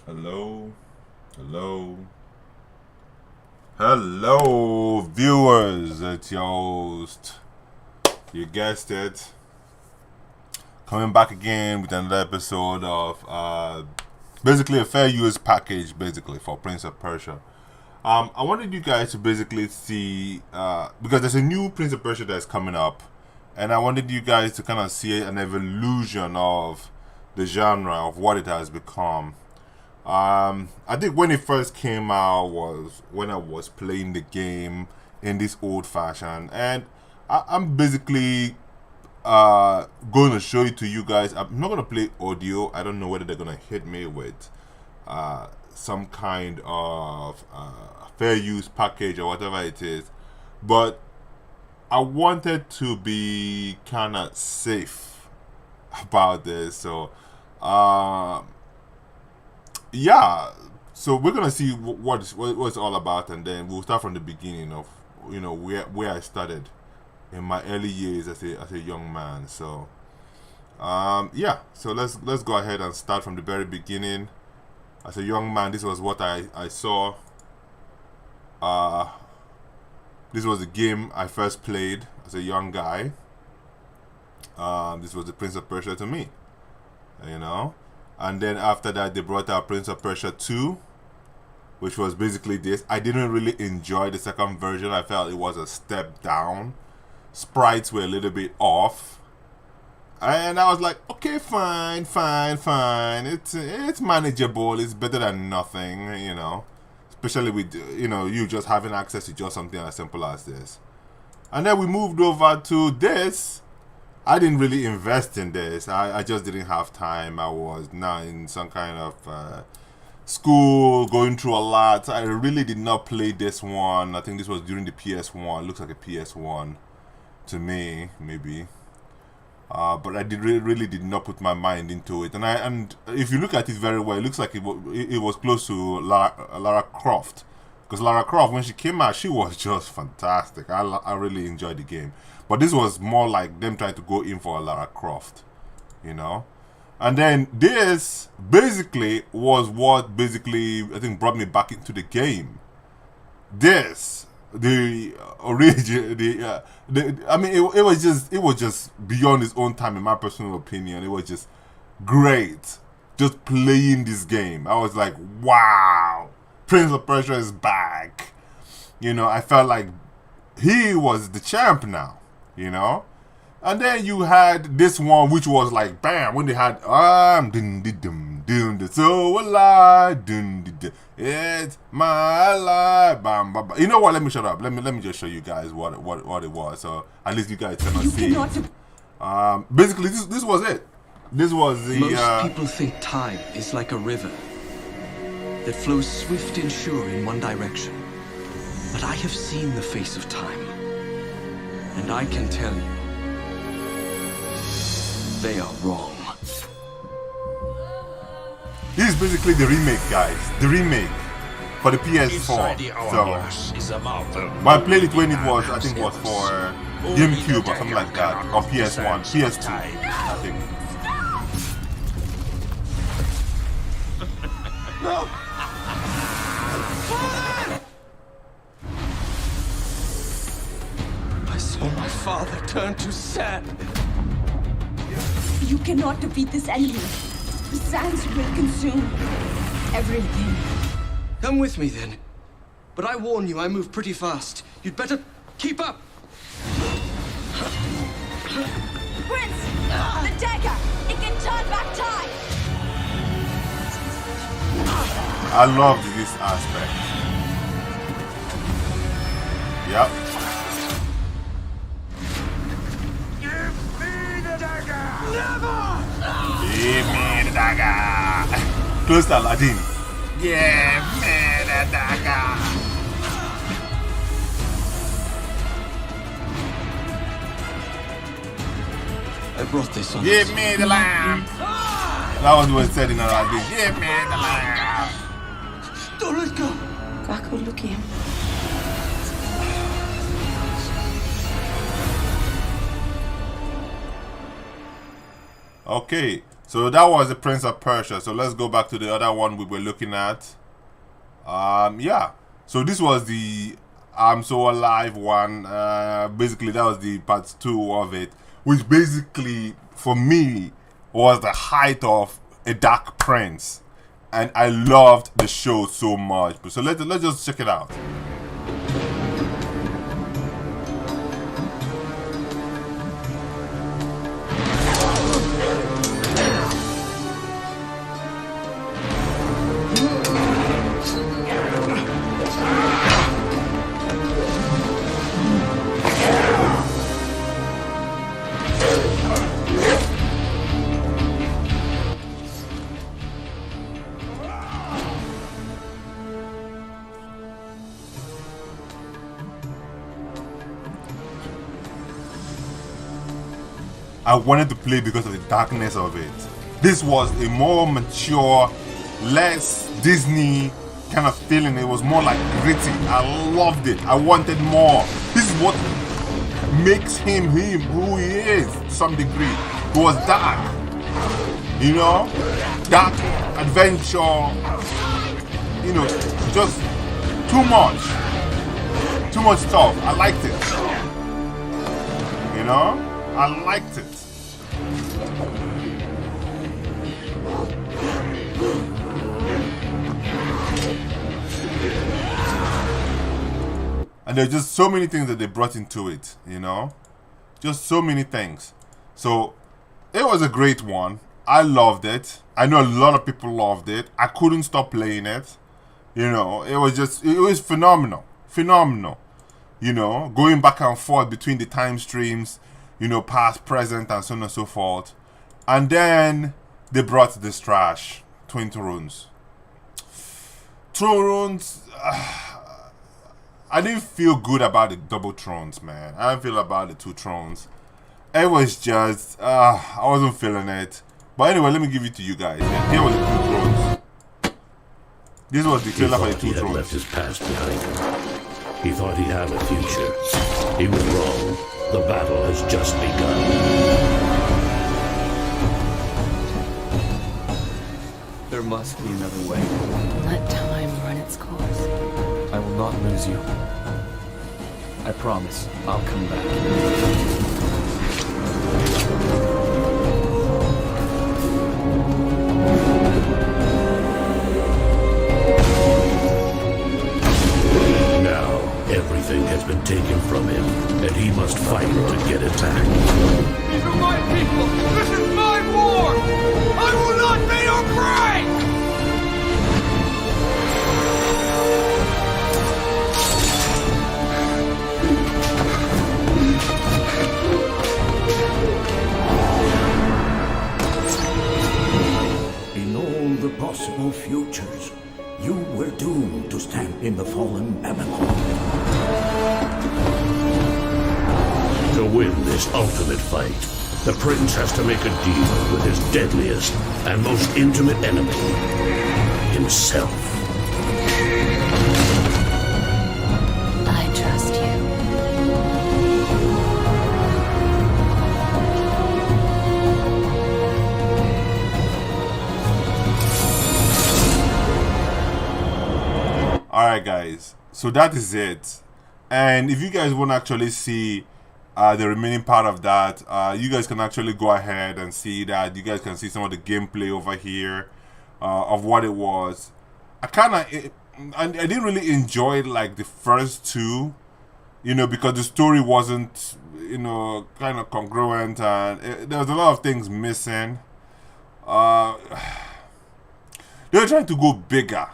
Hello, hello, hello, viewers. It's your host. You guessed it. Coming back again with another episode of basically a fair use package, basically for Prince of Persia. I wanted you guys to basically see because there's a new Prince of Persia that's coming up, and I wanted you guys to kind of see an evolution of the genre of what it has become. I think when it first came out was when I was playing the game in this old fashion, and I'm basically going to show it to you guys. I'm not going to play audio. I don't know whether they're going to hit me with some kind of fair use package or whatever it is, but I wanted to be kind of safe about this, so. Yeah, so we're gonna see what it's all about, and then we'll start from the beginning of where I started in my early years as a young man. So yeah, so let's go ahead and start from the very beginning. As a young man, this was what I saw. This was the game I first played as a young guy. This was the Prince of Persia to me, you know. And then after that, they brought out Prince of Persia 2, which was basically this. I didn't really enjoy the second version. I felt it was a step down. Sprites were a little bit off. And I was like, okay, fine. It's manageable. It's better than nothing, you know. Especially with, you just having access to just something as simple as this. And then we moved over to this. I didn't really invest in this. I just didn't have time. I was now in some kind of school, going through a lot. I really did not play this one. I think this was during the PS1. Looks like a PS1 to me, maybe. But I really did not put my mind into it. And if you look at it very well, it looks like it was close to Lara Croft. Because Lara Croft, when she came out, she was just fantastic. I really enjoyed the game. But this was more like them trying to go in for a Lara Croft, you know. And then this basically was what basically I think brought me back into the game. This, the origin, I mean, it was just beyond its own time in my personal opinion. It was just great, just playing this game. I was like, wow, Prince of Persia is back. You know, I felt like he was the champ now. You know, and then you had this one, which was like bam when they had the so alive, it's my life, bam, bam, bam. You know what? Let me shut up. Let me just show you guys what it was, so at least you guys can see. Basically, this was it. This was the. Most people think time is like a river that flows swift and sure in one direction, but I have seen the face of time. And I can tell you, they are wrong. This is basically the remake, guys. The remake for the PS4. So, but I played it when it was, I think, was for GameCube or something like that, or PS1, PS2, I think. No! My father turned to sand. You cannot defeat this enemy. The sands will consume everything. Come with me then. But I warn you, I move pretty fast. You'd better keep up. Prince! The dagger! It can turn back time! I love this aspect. Yep. Give me the dagger. Close to Aladdin. Give me the dagger. I brought this on. Give me the lamb. That was what it said in Aladdin. Give me the lamb. Don't let go. Kako Luki. Okay, So that was the Prince of Persia. So let's go back to the other one we were looking at. Yeah. So this was the I'm So Alive one. Basically, that was the part 2 of it, which basically, for me, was the height of a Dark Prince. And I loved the show so much. So let's just check it out. I wanted to play because of the darkness of it. This was a more mature, less Disney kind of feeling. It was more like gritty. I loved it. I wanted more. This is what makes him who he is to some degree. It was dark, you know, dark adventure, you know, just too much stuff. I liked it, you know, I liked it. And there's just so many things that they brought into it, you know, just so many things. So it was a great one. I loved it. I know a lot of people loved it. I couldn't stop playing it. You know, it was phenomenal. You know, going back and forth between the time streams, you know, past, present, and so on and so forth. And then they brought this trash, Twin Thrones. I didn't feel good about the double thrones, man. I didn't feel about the 2 thrones. It was just, I wasn't feeling it. But anyway, let me give it to you guys. Here were the 2 thrones. This was the trailer for the 2 thrones. He left his past behind him. He thought he'd have a future. He was wrong. The battle has just begun. There must be another way. Let time run its course. I will not lose you. I promise I'll come back. Now, everything has been taken from him, and he must fight to get it back. These are my people! This is my war! I will not be your prey! In all the possible futures, you were doomed to stand in the fallen Babylon. To win this ultimate fight, the prince has to make a deal with his deadliest and most intimate enemy, himself. I trust you. Alright guys, so that is it. And if you guys want to actually see the remaining part of that, you guys can actually go ahead and see that. You guys can see some of the gameplay over here of what it was. I didn't really enjoy like the first 2, you know, because the story wasn't, you know, kind of congruent, and there was a lot of things missing. They were trying to go bigger.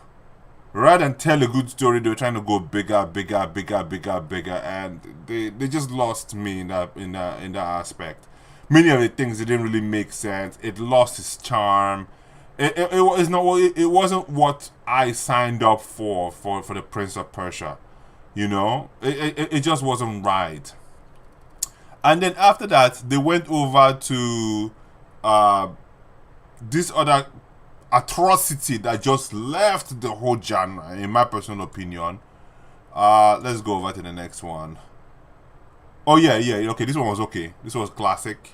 Rather than tell a good story, they were trying to go bigger, and they just lost me in that aspect. Many of the things didn't really make sense. It lost its charm. It wasn't what I signed up for the Prince of Persia. You know, it just wasn't right. And then after that, they went over to this other atrocity that just left the whole genre, in my personal opinion. Let's go over to the next one. Oh yeah, okay, this one was okay. This was classic.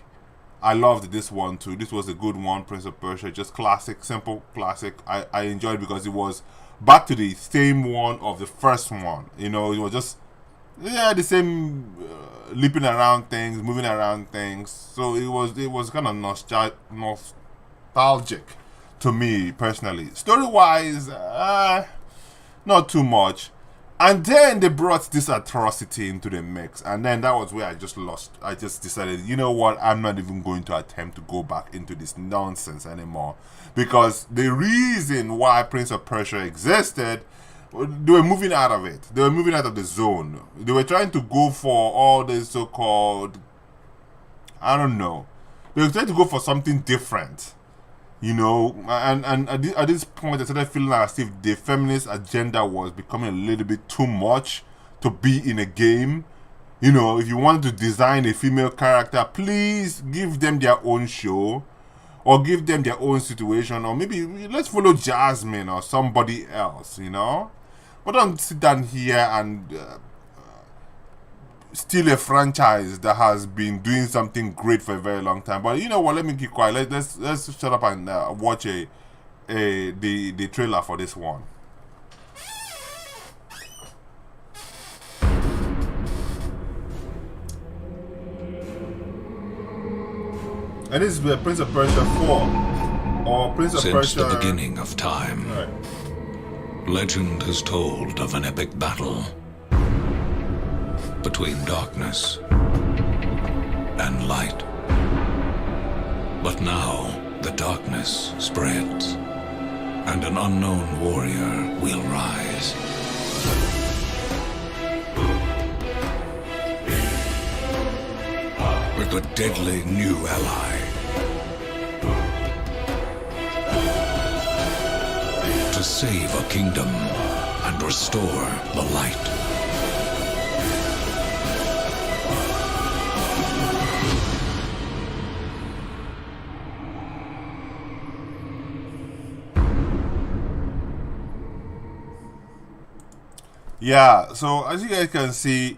I loved this one too. This was a good one, Prince of Persia. Just classic, simple classic. I enjoyed it because it was back to the same one of the first one. You know, it was just the same leaping around things, moving around things. So it was kind of nostalgic to me personally. Story wise, not too much. And then they brought this atrocity into the mix, and then that was where I just lost. I just decided, you know what, I'm not even going to attempt to go back into this nonsense anymore, because the reason why Prince of Persia existed, they were moving out of it. They were moving out of the zone. They were trying to go for all the so-called, I don't know, they were trying to go for something different. You know, and at this point, I started feeling like as if the feminist agenda was becoming a little bit too much to be in a game. You know, if you want to design a female character, please give them their own show, or give them their own situation, or maybe let's follow Jasmine or somebody else, you know. But don't sit down here and steal a franchise that has been doing something great for a very long time. But you know what? Let me keep quiet. Let's shut up and watch the trailer for this one. And this is Prince of Persia 4 or Prince of Persia. Since the beginning of time, legend has told of an epic battle between darkness and light. But now the darkness spreads, and an unknown warrior will rise. With a deadly new ally. To save a kingdom and restore the light. Yeah, so as you guys can see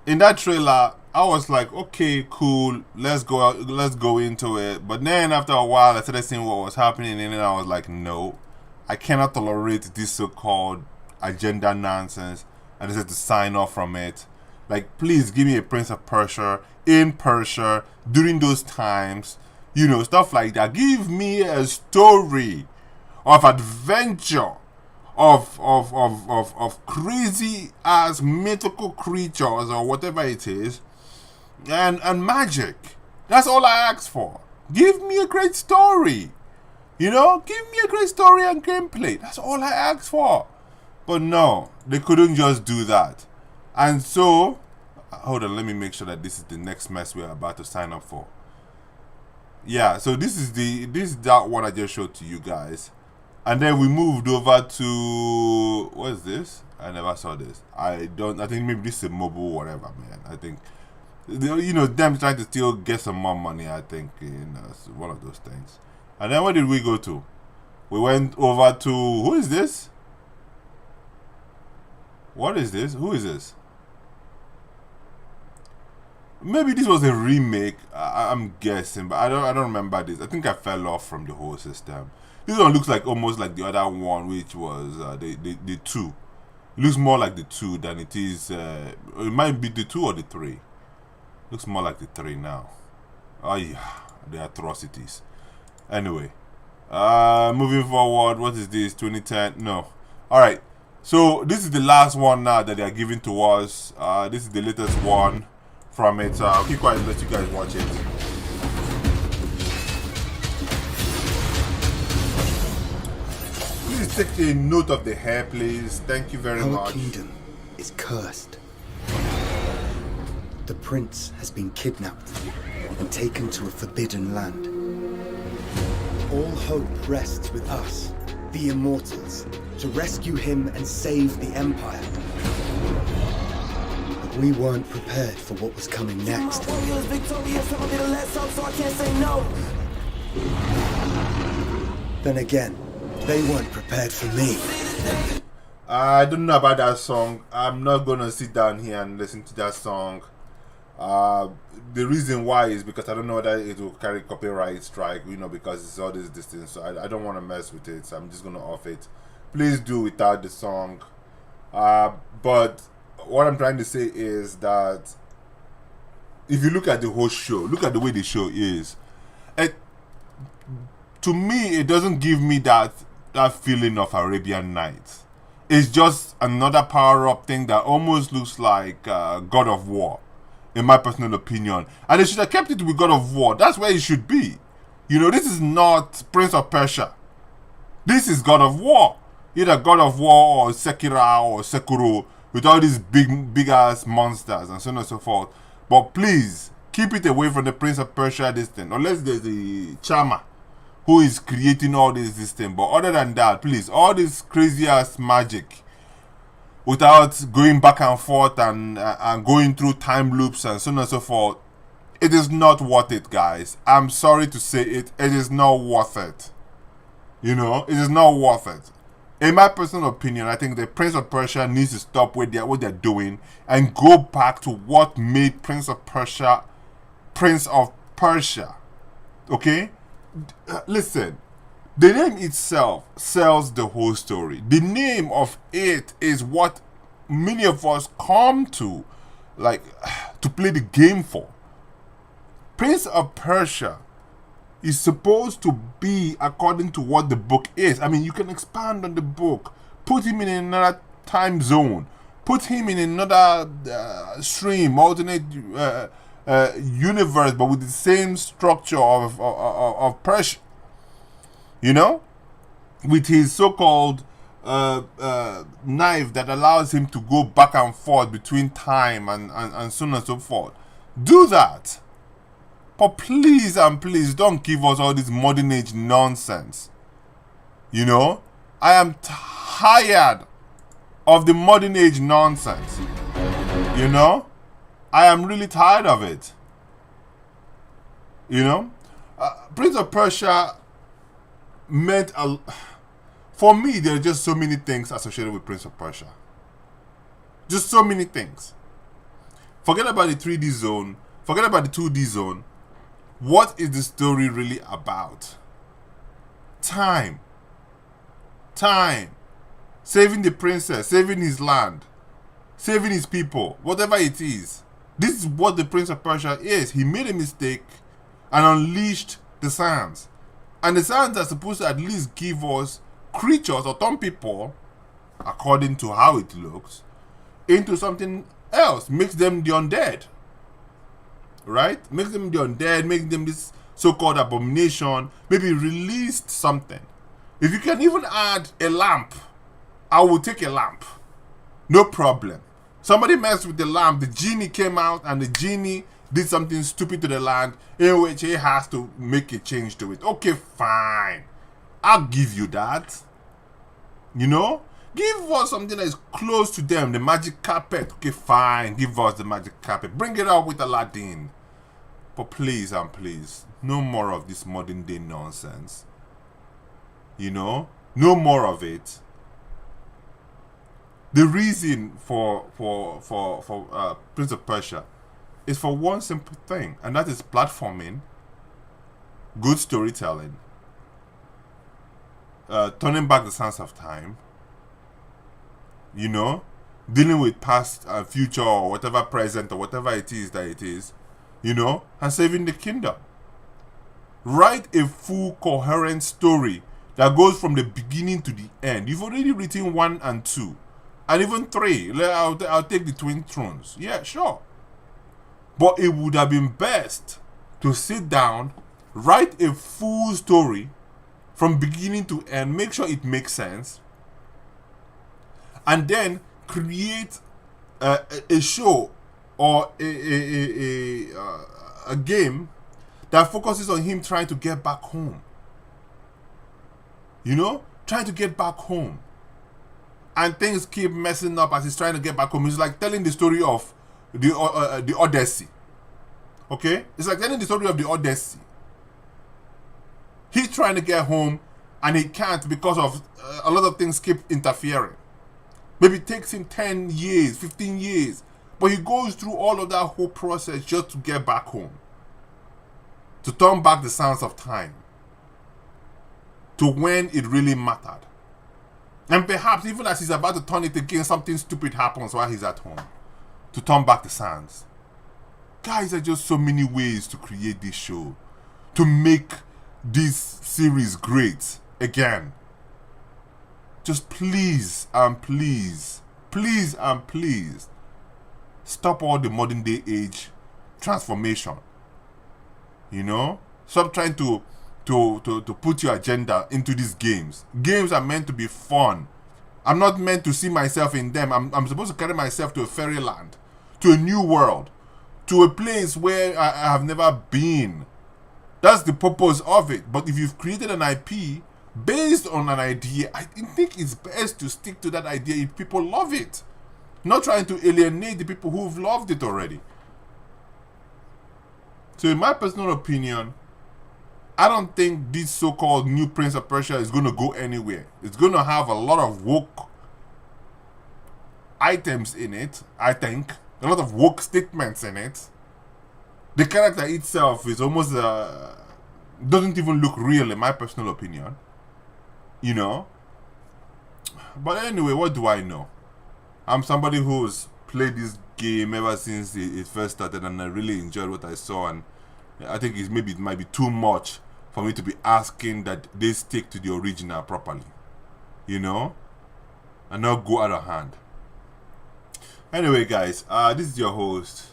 in that trailer, I was like, okay, cool, let's go into it. But then after a while, I started seeing what was happening, and then I was like, no, I cannot tolerate this so-called agenda nonsense. I decided to sign off from it. Like, please give me a Prince of Persia in Persia during those times, you know, stuff like that. Give me a story of adventure. Of crazy ass mythical creatures or whatever it is, and magic. That's all I ask for. Give me a great story. You know, give me a great story and gameplay. That's all I ask for. But no, they couldn't just do that. And so, hold on, let me make sure that this is the next mess we're about to sign up for. Yeah, so this is that one I just showed to you guys. And then we moved over to, what is this? I never saw this. I think maybe this is a mobile whatever, man. I think, you know, them trying to still get some more money, I think, you know, it's one of those things. And then where did we go to? We went over to, who is this? What is this? Who is this? Maybe this was a remake, I'm guessing, but I don't remember this. I think I fell off from the whole system. This one looks like almost like the other one, which was the 2. It looks more like the 2 than it is. It might be the 2 or the 3. Looks more like the 3 now. Oh yeah, the atrocities. Anyway, moving forward. What is this? 2010? No. All right. So this is the last one now that they are giving to us. This is the latest one from it. I'll keep quiet and let you guys watch it. Please take a note of the hair, please. Thank you very much. Our kingdom is cursed. The prince has been kidnapped and taken to a forbidden land. All hope rests with us, the immortals, to rescue him and save the empire. But we weren't prepared for what was coming next. Then again, they weren't prepared for me. I don't know about that song. I'm not gonna sit down here and listen to that song. The reason why is because I don't know whether it will carry copyright strike, because it's all this distance. So I don't want to mess with it. So I'm just gonna off it. Please do without the song. But what I'm trying to say is that if you look at the whole show, look at the way the show is. To me, it doesn't give me that feeling of Arabian Nights. It's just another power-up thing that almost looks like God of War, in my personal opinion. And they should have kept it with God of War. That's where it should be. This is not Prince of Persia. This is God of War. Either God of War or Sekiro or Sekiro, with all these big ass monsters and so on and so forth. But please, keep it away from the Prince of Persia this thing. Unless there's the charmer who is creating all this thing. But other than that, please, all this crazy ass magic without going back and forth and going through time loops and so on and so forth, it is not worth it, guys. I'm sorry to say it. It is not worth it. It is not worth it. In my personal opinion, I think the Prince of Persia needs to stop what they're doing and go back to what made Prince of Persia Prince of Persia. Okay? Listen, the name itself sells the whole story. The name of it is what many of us come to, to play the game for. Prince of Persia is supposed to be according to what the book is. I mean, you can expand on the book, put him in another time zone, put him in another stream, alternate universe, but with the same structure of Persia. With his so-called knife that allows him to go back and forth between time and so on and so forth. Do that. But please and please don't give us all this modern age nonsense. I am tired of the modern age nonsense. I am really tired of it. Prince of Persia meant for me, there are just so many things associated with Prince of Persia. Just so many things. Forget about the 3D zone. Forget about the 2D zone. What is the story really about? Time. Saving the princess, saving his land, saving his people, whatever it is. This is what the Prince of Persia is. He made a mistake and unleashed the sands. And the sands are supposed to at least give us creatures or turn people, according to how it looks, into something else. Makes them the undead. Right? Makes them the undead, makes them this so-called abomination. Maybe released something. If you can even add a lamp, I will take a lamp. No problem. Somebody messed with the lamp, the genie came out and the genie did something stupid to the land in which he has to make a change to it. Okay, fine. I'll give you that. Give us something that is close to them. The magic carpet. Okay, fine. Give us the magic carpet. Bring it out with Aladdin. But please and please, no more of this modern day nonsense. No more of it. The reason for Prince of Persia is for one simple thing, and that is platforming, good storytelling, turning back the sands of time, dealing with past and future or whatever present or whatever it is that it is, and saving the kingdom. Write a full coherent story that goes from the beginning to the end. You've already written 1 and 2, and even 3. I'll take the Twin Thrones. Yeah, sure. But it would have been best to sit down, write a full story from beginning to end, make sure it makes sense, and then create a show or a game that focuses on him trying to get back home. Trying to get back home. And things keep messing up as he's trying to get back home. It's like telling the story of the Odyssey. Okay? It's like telling the story of the Odyssey. He's trying to get home and he can't because of a lot of things keep interfering. Maybe it takes him 10 years, 15 years But he goes through all of that whole process just to get back home. To turn back the sands of time. To when it really mattered. And perhaps even as he's about to turn it again, something stupid happens while he's at home. To turn back the sands. Guys, there are just so many ways to create this show. To make this series great again. Just please and please, please and please, stop all the modern day age transformation. You know? Stop trying to put your agenda into these games. Games are meant to be fun. I'm not meant to see myself in them. I'm supposed to carry myself to a fairyland, to a new world, to a place where I have never been. That's the purpose of it. But if you've created an IP based on an idea, I think it's best to stick to that idea if people love it. Not trying to alienate the people who've loved it already. So in my personal opinion, I don't think this so-called new Prince of Persia is going to go anywhere. It's going to have a lot of woke items in it, I think. A lot of woke statements in it. The character itself is almost, doesn't even look real in my personal opinion. You know? But anyway, what do I know? I'm somebody who's played this game ever since it first started, and I really enjoyed what I saw, and I think it might be too much for me to be asking that they stick to the original properly, you know, and not go out of hand. Anyway, guys, this is your host.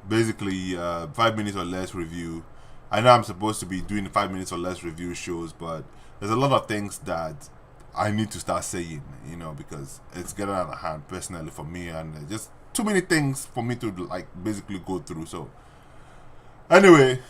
Basically, 5 minutes or less review. I know I'm supposed to be doing 5 minutes or less review shows, but there's a lot of things that I need to start saying, you know, because it's getting out of hand personally for me, and just too many things for me to like basically go through. So anyway,